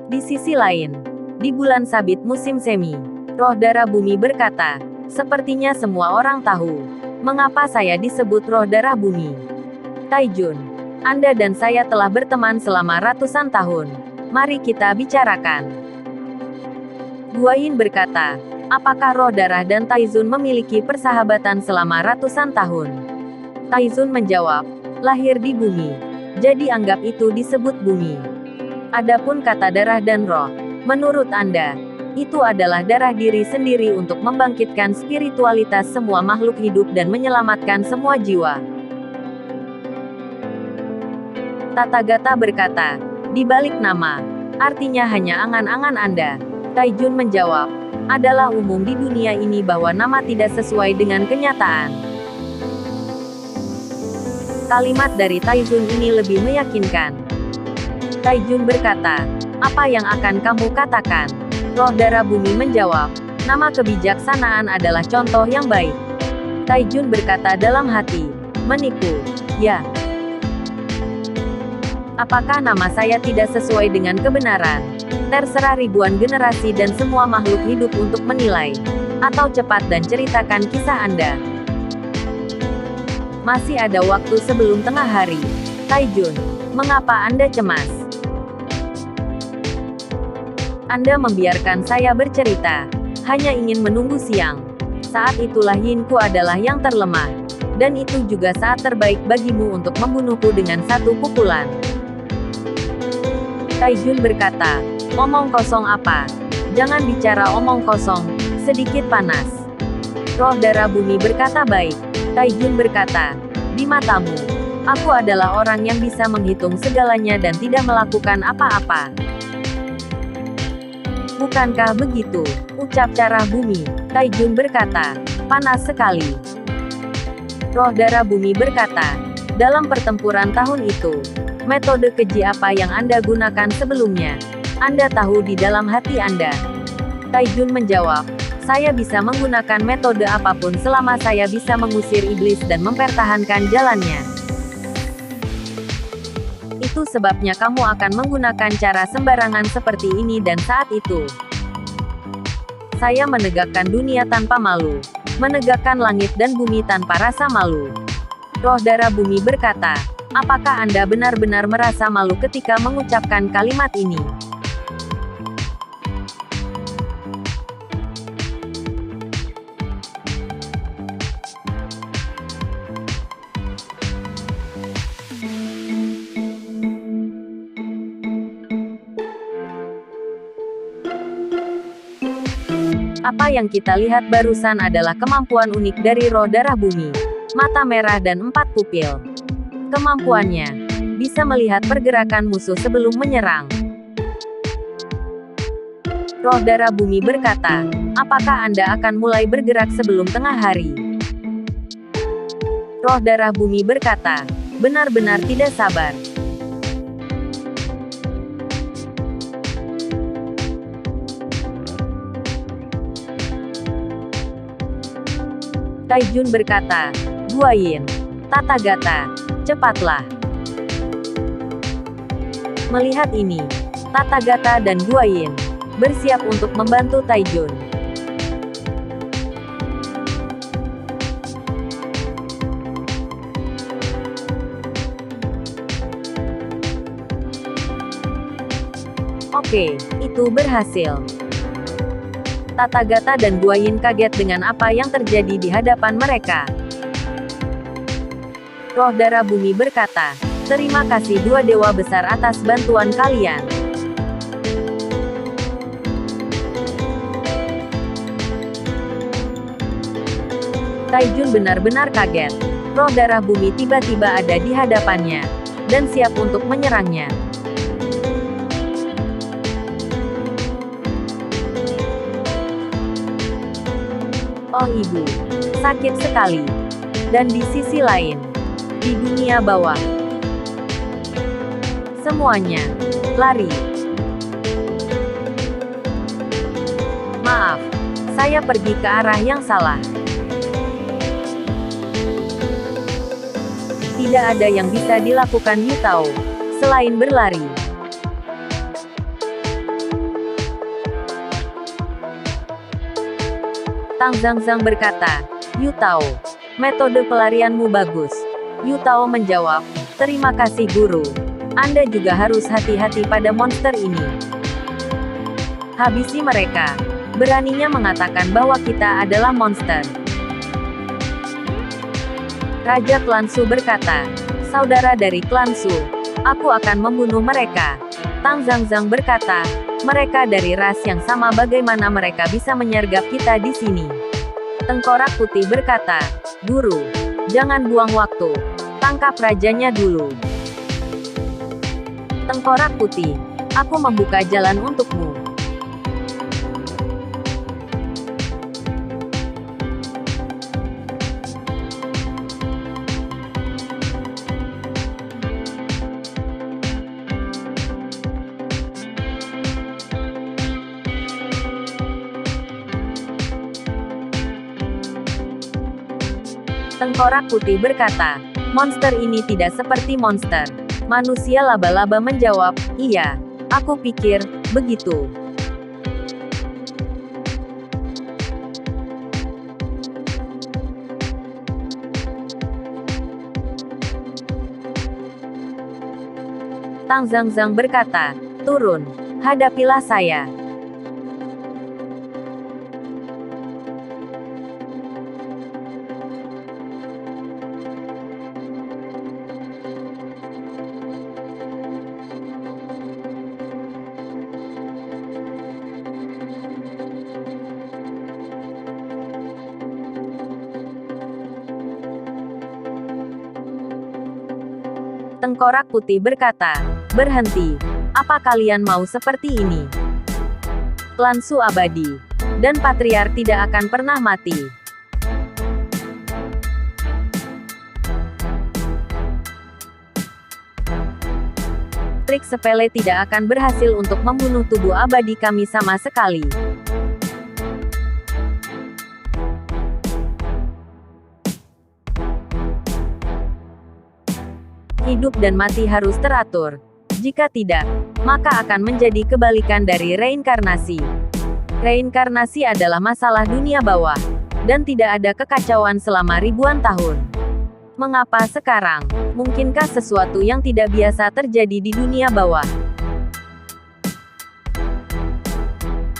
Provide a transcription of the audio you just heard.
Di sisi lain, di bulan sabit musim semi, roh darah bumi berkata, sepertinya semua orang tahu mengapa saya disebut roh darah bumi. Taijun, Anda dan saya telah berteman selama ratusan tahun. Mari kita bicarakan. Guayin berkata, apakah roh darah dan Taizun memiliki persahabatan selama ratusan tahun? Taizun menjawab, lahir di bumi. Jadi anggap itu disebut bumi. Adapun kata darah dan roh, menurut Anda, itu adalah darah diri sendiri untuk membangkitkan spiritualitas semua makhluk hidup dan menyelamatkan semua jiwa. Tathagata berkata, di balik nama, artinya hanya angan-angan Anda. Taijun menjawab, adalah umum di dunia ini bahwa nama tidak sesuai dengan kenyataan. Kalimat dari Taijun ini lebih meyakinkan. Taijun berkata, apa yang akan kamu katakan? Roh darah bumi menjawab, nama kebijaksanaan adalah contoh yang baik. Taijun berkata dalam hati, menipu, ya. Apakah nama saya tidak sesuai dengan kebenaran? Terserah ribuan generasi dan semua makhluk hidup untuk menilai. Atau cepat dan ceritakan kisah Anda. Masih ada waktu sebelum tengah hari. Taijun, mengapa Anda cemas? Anda membiarkan saya bercerita. Hanya ingin menunggu siang. Saat itulah Yinku adalah yang terlemah. Dan itu juga saat terbaik bagimu untuk membunuhku dengan satu pukulan. Taijun berkata, omong kosong apa? Jangan bicara omong kosong, sedikit panas. Roh darah bumi berkata baik. Taijun berkata, di matamu, aku adalah orang yang bisa menghitung segalanya dan tidak melakukan apa-apa. Bukankah begitu? Ucap darah bumi. Taijun berkata, panas sekali. Roh darah bumi berkata, dalam pertempuran tahun itu, metode keji apa yang Anda gunakan sebelumnya? Anda tahu di dalam hati Anda. Taijun menjawab, saya bisa menggunakan metode apapun selama saya bisa mengusir iblis dan mempertahankan jalannya. Itu sebabnya kamu akan menggunakan cara sembarangan seperti ini dan saat itu. Saya menegakkan dunia tanpa malu. Menegakkan langit dan bumi tanpa rasa malu. Roh darah bumi berkata, apakah Anda benar-benar merasa malu ketika mengucapkan kalimat ini? Apa yang kita lihat barusan adalah kemampuan unik dari roh darah bumi. Mata merah dan 4 pupil. Kemampuannya bisa melihat pergerakan musuh sebelum menyerang. Roh darah bumi berkata, apakah Anda akan mulai bergerak sebelum tengah hari? Roh darah bumi berkata, benar-benar tidak sabar. Taijun berkata, Guayin, Tathagata, cepatlah. Melihat ini, Tathagata dan Guayin bersiap untuk membantu Taijun. Oke, itu berhasil. Tathagata dan Guayin kaget dengan apa yang terjadi di hadapan mereka. Roh darah bumi berkata, terima kasih dua dewa besar atas bantuan kalian. Taijun benar-benar kaget. Roh darah bumi tiba-tiba ada di hadapannya, dan siap untuk menyerangnya. Oh ibu, sakit sekali. Dan di sisi lain, di dunia bawah, semuanya lari. Maaf, saya pergi ke arah yang salah. Tidak ada yang bisa dilakukan Yu Tao selain berlari. Tang Zhangzhang berkata, Yu Tao, metode pelarianmu bagus. Yu Tao menjawab, terima kasih guru. Anda juga harus hati-hati pada monster ini. Habisi mereka. Beraninya mengatakan bahwa kita adalah monster. Raja Klan Su berkata, saudara dari Klan Su, aku akan membunuh mereka. Tang Zhangzhang berkata, mereka dari ras yang sama, bagaimana mereka bisa menyergap kita di sini? Tengkorak Putih berkata, guru, jangan buang waktu. Tangkap rajanya dulu. Tengkorak Putih, aku membuka jalan untukmu. Tengkorak Putih berkata, monster ini tidak seperti monster. Manusia laba-laba menjawab, iya, aku pikir, begitu. Tang Zhangzhang berkata, turun, hadapilah saya. Tengkorak Putih berkata, berhenti. Apa kalian mau seperti ini? Klan Su abadi. Dan Patriark tidak akan pernah mati. Trik sepele tidak akan berhasil untuk membunuh tubuh abadi kami sama sekali. Hidup dan mati harus teratur. Jika tidak, maka akan menjadi kebalikan dari reinkarnasi. Reinkarnasi adalah masalah dunia bawah, dan tidak ada kekacauan selama ribuan tahun. Mengapa sekarang? Mungkinkah sesuatu yang tidak biasa terjadi di dunia bawah?